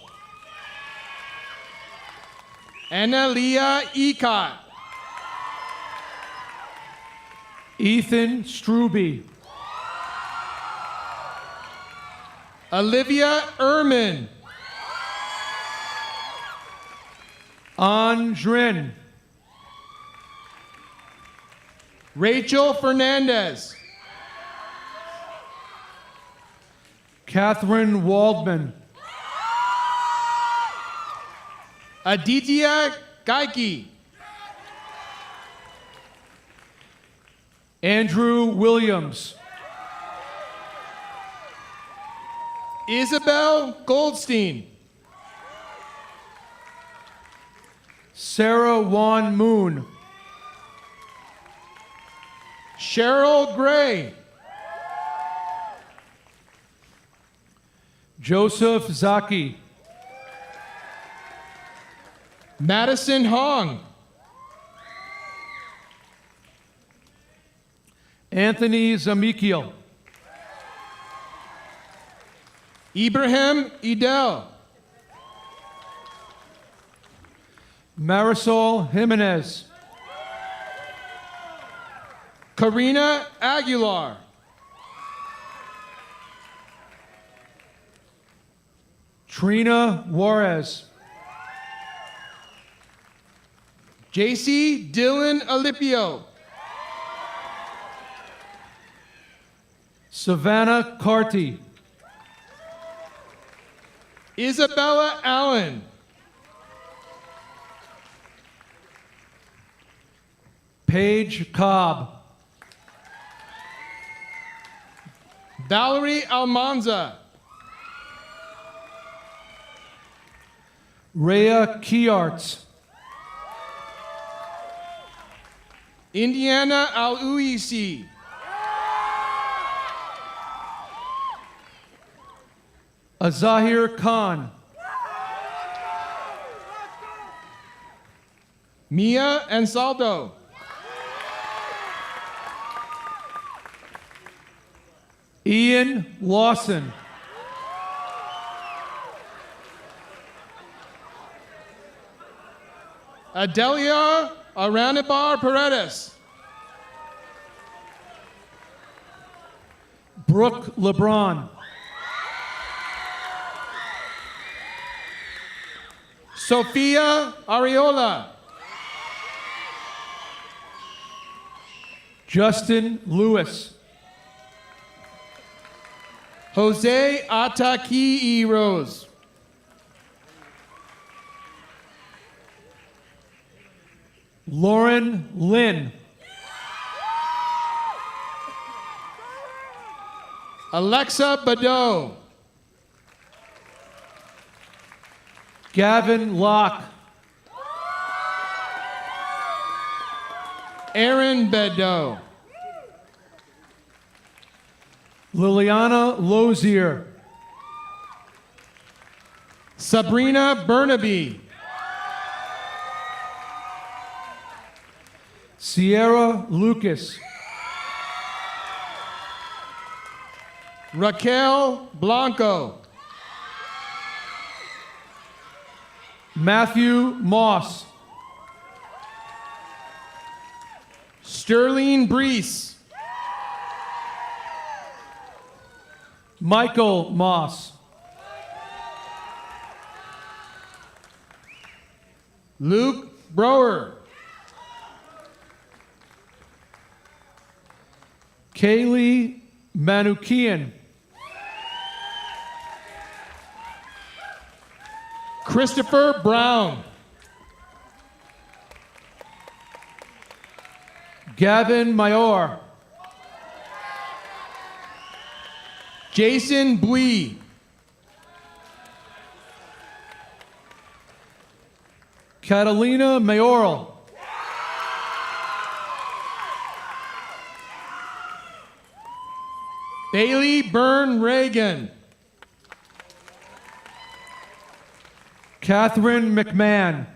Analia Ecott. Ethan Struby. Olivia Ehrman. Andrin. Rachel Fernandez. Catherine Waldman. Aditya Gaiki. Andrew Williams. Isabel Goldstein. Sarah Wan Moon. Cheryl Gray. Joseph Zaki. Madison Hong. Anthony Zamikiel. Ibrahim Idel. Marisol Jimenez. Karina Aguilar. Trina Juarez. JC Dylan Alipio. Savannah Carty. Isabella Allen. Paige Cobb. Valerie Almanza. Rhea Kiarts. Indiana Al-Uisi. Azahir Khan. Mia Ansaldo. Ian Lawson. Adelia Aranibar Paredes. Brooke LeBron. Sophia Ariola. Justin Lewis. Jose Ataki Rose. Lauren Lynn. Alexa Badeau. Gavin Locke. Aaron Badeau. Liliana Lozier. Sabrina Burnaby. Sierra Lucas. Raquel Blanco. Matthew Moss. Sterling Brees. Michael Moss. Luke Brower. Kaylee Manukian. Christopher Brown. Gavin Mayor. Jason Bui. Catalina Mayoral. Bailey Byrne Reagan. Catherine McMahon.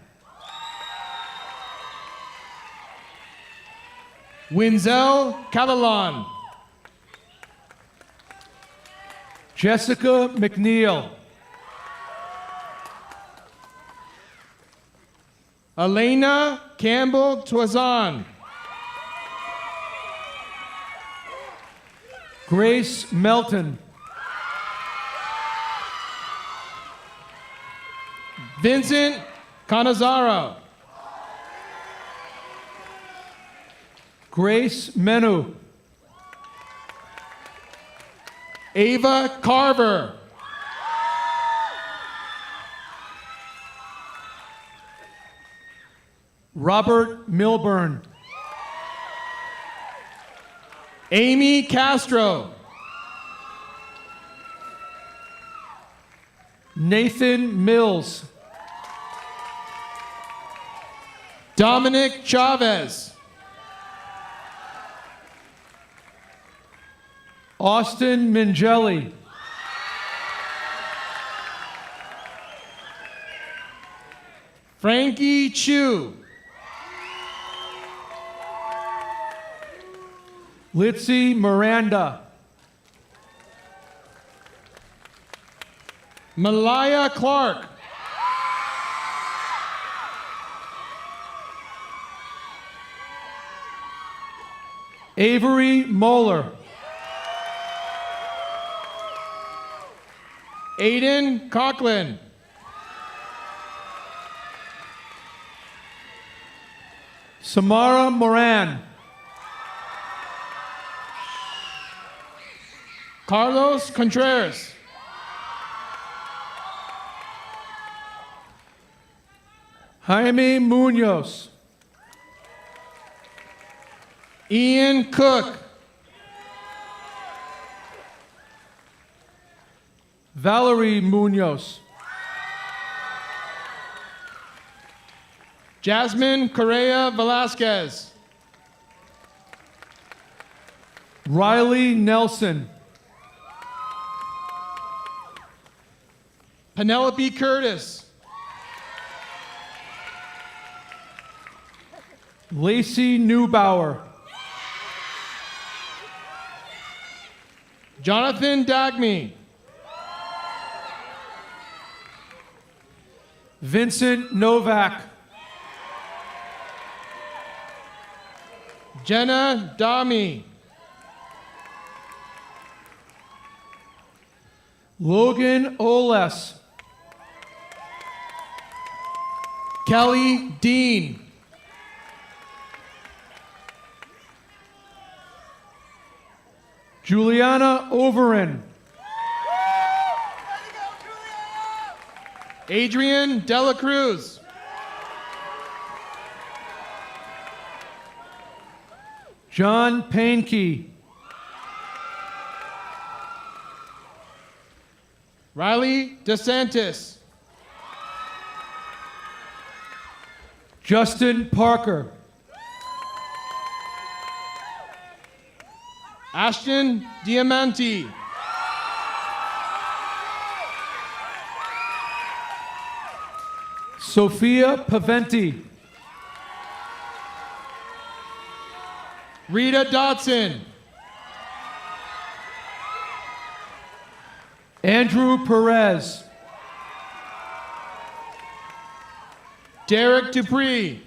Winzel Calalon. Jessica McNeil. Elena Campbell Toison. Grace Melton. Vincent Canazaro. Grace Menu. Ava Carver. Robert Milburn. Amy Castro. Nathan Mills. Dominic Chavez. Austin Mingelli. Frankie Chu. Litzy Miranda. Malaya Clark. Avery Moeller. Aiden Conklin. Samara Moran. Carlos Contreras. Jaime Munoz. Ian Cook. Valerie Munoz. Jasmine Correa Velasquez. Riley Nelson. Penelope Curtis. Lacey Neubauer. Jonathan Dagme. Vincent Novak. Jenna Dami. Logan Oles. Kelly Dean. Juliana Overin. Adrian Dela Cruz. John Pankey. Riley DeSantis. Justin Parker. Ashton Diamanti. Sophia Paventi. Rita Dotson. Andrew Perez. Derek Dupree.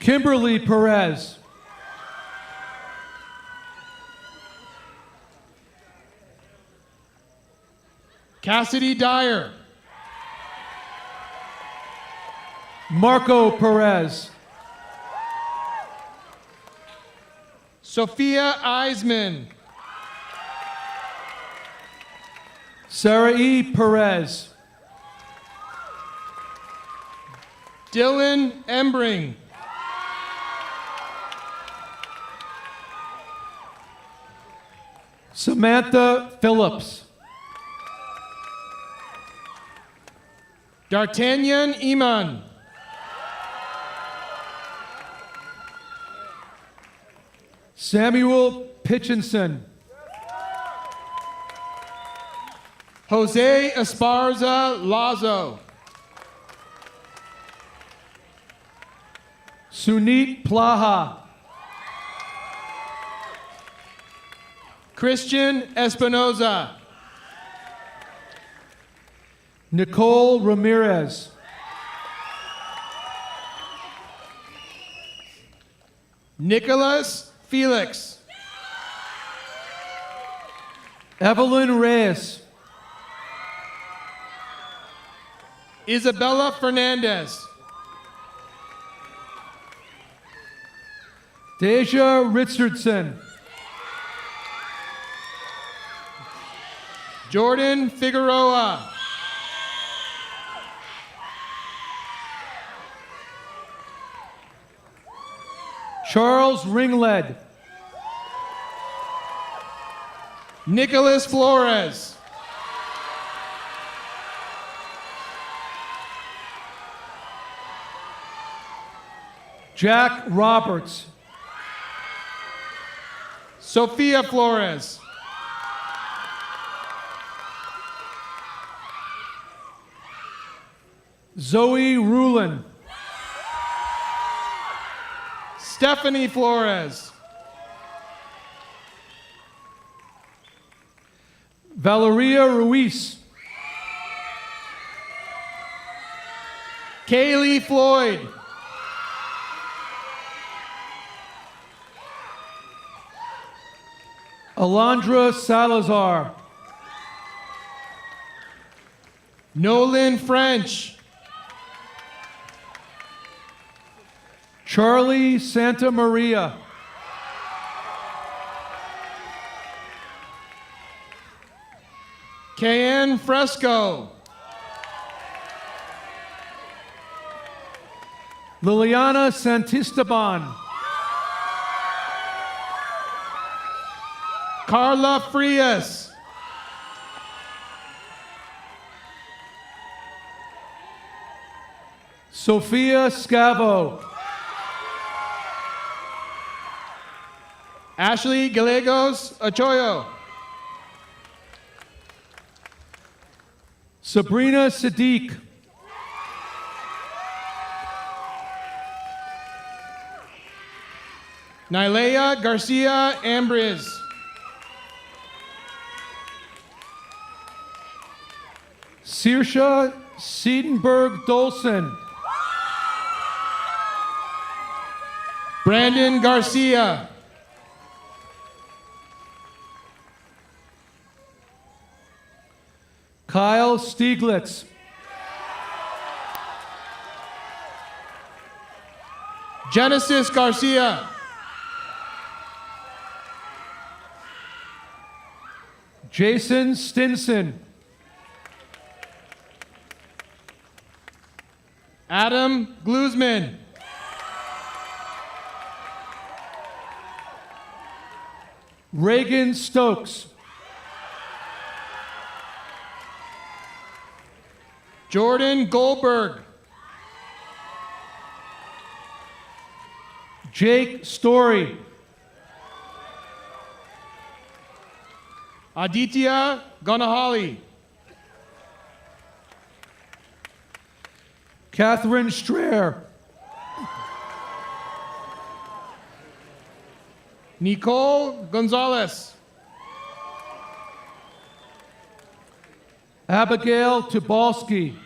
Kimberly Perez. Cassidy Dyer. Marco Perez. Sophia Eisman. Sarah E. Perez. Dylan Embring. Samantha Phillips. D'Artagnan Iman. Samuel Pitchinson. Jose Esparza Lazo. Sunit Plaha. Christian Espinoza. Nicole Ramirez. Nicholas Felix. Evelyn Reyes. Isabella Fernandez. Deja Richardson. Jordan Figueroa. Charles Ringled. Nicholas Flores. Jack Roberts. Sophia Flores. Zoe Rulin. Stephanie Flores. Valeria Ruiz. Kaylee Floyd. Alondra Salazar. Nolan French. Charlie Santa Maria. Cayenne Fresco. Liliana Santisteban. Carla Frias. Sophia Scavo. Ashley Gallegos Ochoyo. Sabrina Sadiq. Nylea Garcia Ambriz. Saoirse Siedenberg Dolson. Brandon Garcia. Kyle Stieglitz. Genesis Garcia. Jason Stinson. Adam Glusman. Reagan Stokes. Jordan Goldberg. Jake Story. Aditya Gonahali. Catherine Strayer. Nicole Gonzalez. Abigail Tubalski.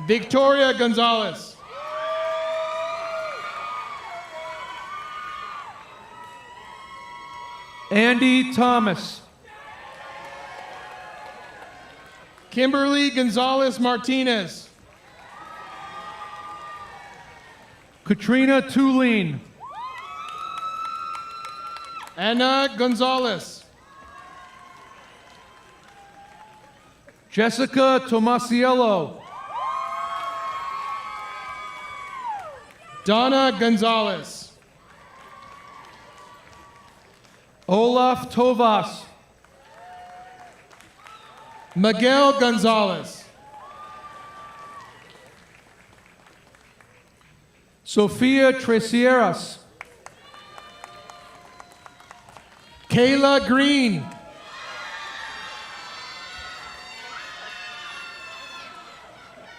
Victoria Gonzalez. Andy Thomas. Kimberly Gonzalez Martinez. Katrina Tulane. Anna Gonzalez. Jessica Tomasiello. Donna Gonzalez. Olaf Tovas. Miguel Gonzalez. Sofia Tresieras. Kayla Green.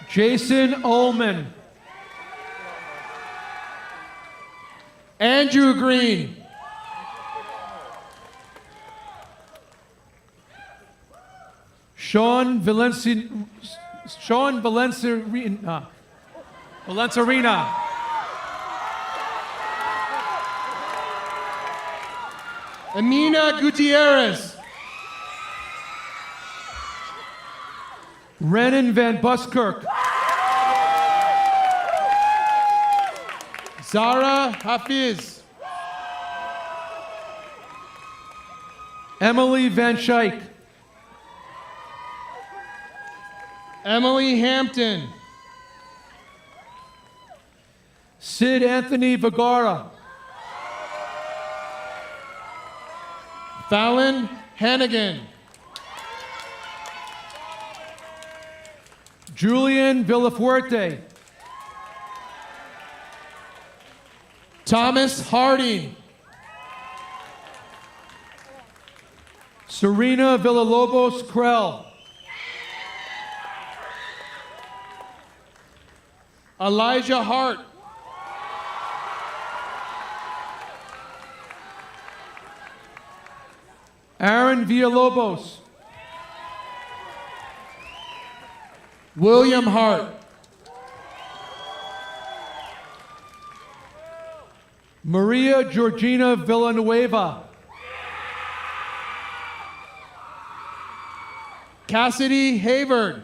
Jason Ullman. Andrew Green. Sean Valencerina. Amina Gutierrez. Renan Van Buskirk. Zara Hafiz. Emily Van Schaik. Emily Hampton. Sid Anthony Vergara. Fallon Hannigan. Julian Villafuerte. Thomas Harding. Serena Villalobos Krell. Elijah Hart. Aaron Villalobos. William Hart. Maria Georgina Villanueva. Cassidy Havard.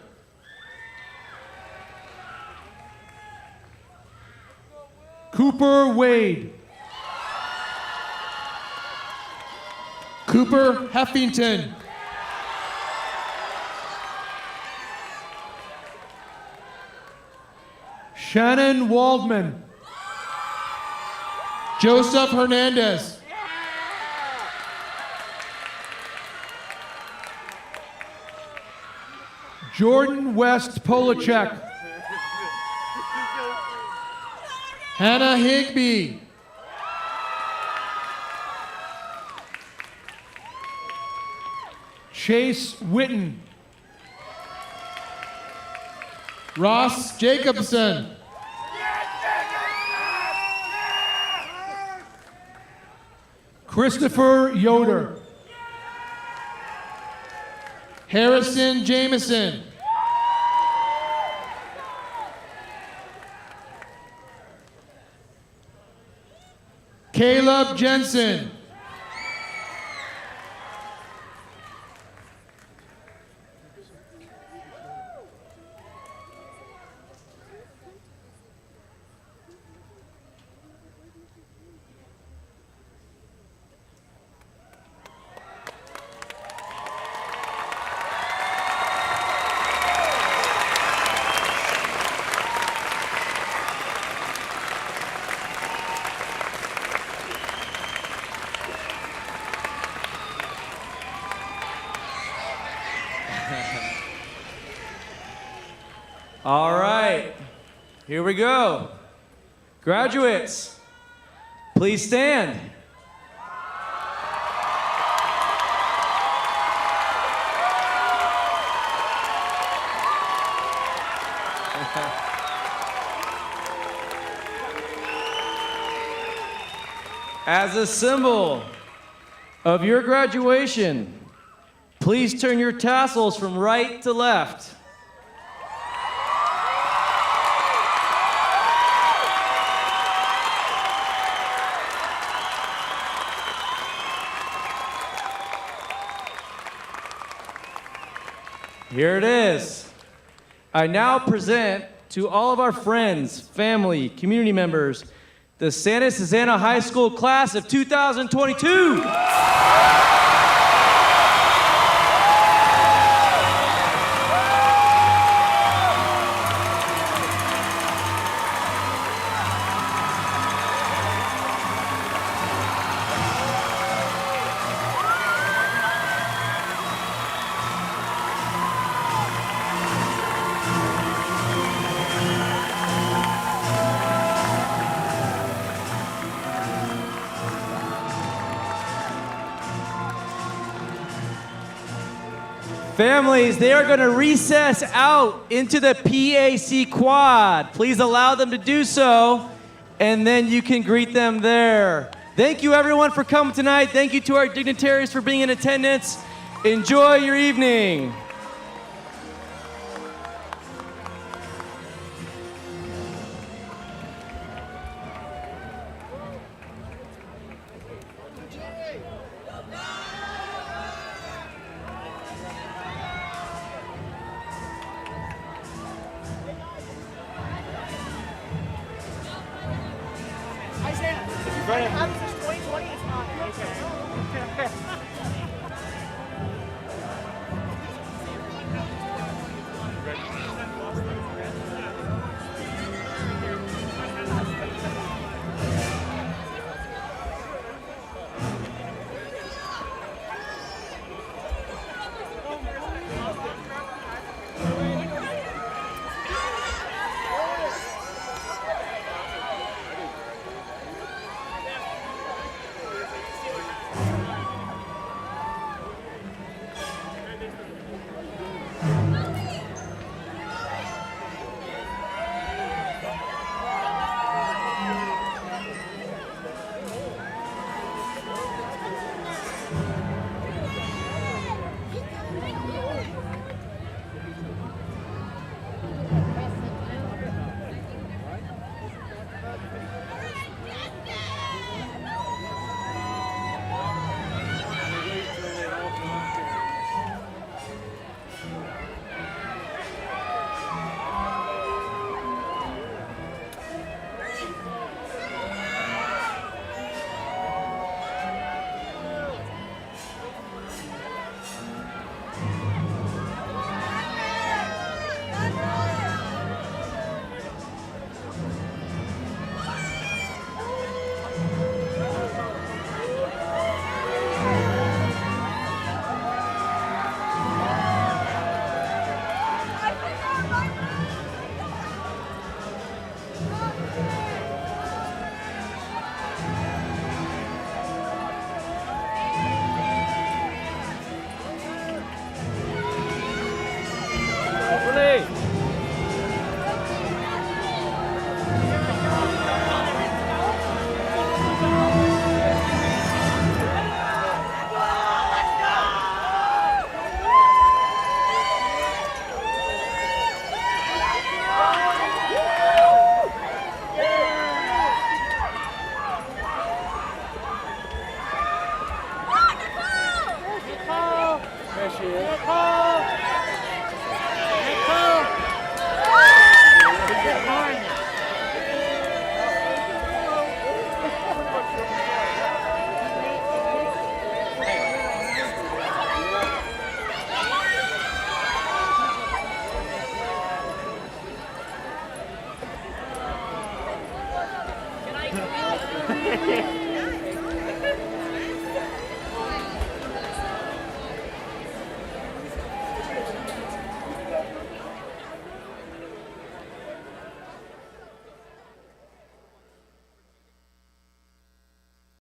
Cooper Wade. Cooper Heffington. Shannon Waldman. Joseph Hernandez. Jordan West Polachek. Hannah Higby. Chase Witten. Ross Jacobson. Christopher Yoder. Harrison Jameson. Caleb Jensen. All right, here we go. Graduates, please stand. As a symbol of your graduation, please turn your tassels from right to left. Here it is. I now present to all of our friends, family, community members, the Santa Susana High School class of 2022. Families, they are going to recess out into the PAC quad. Please allow them to do so, and then you can greet them there. Thank you, everyone, for coming tonight. Thank you to our dignitaries for being in attendance. Enjoy your evening. Isaiah, if you're ready, 2020 is on. Okay.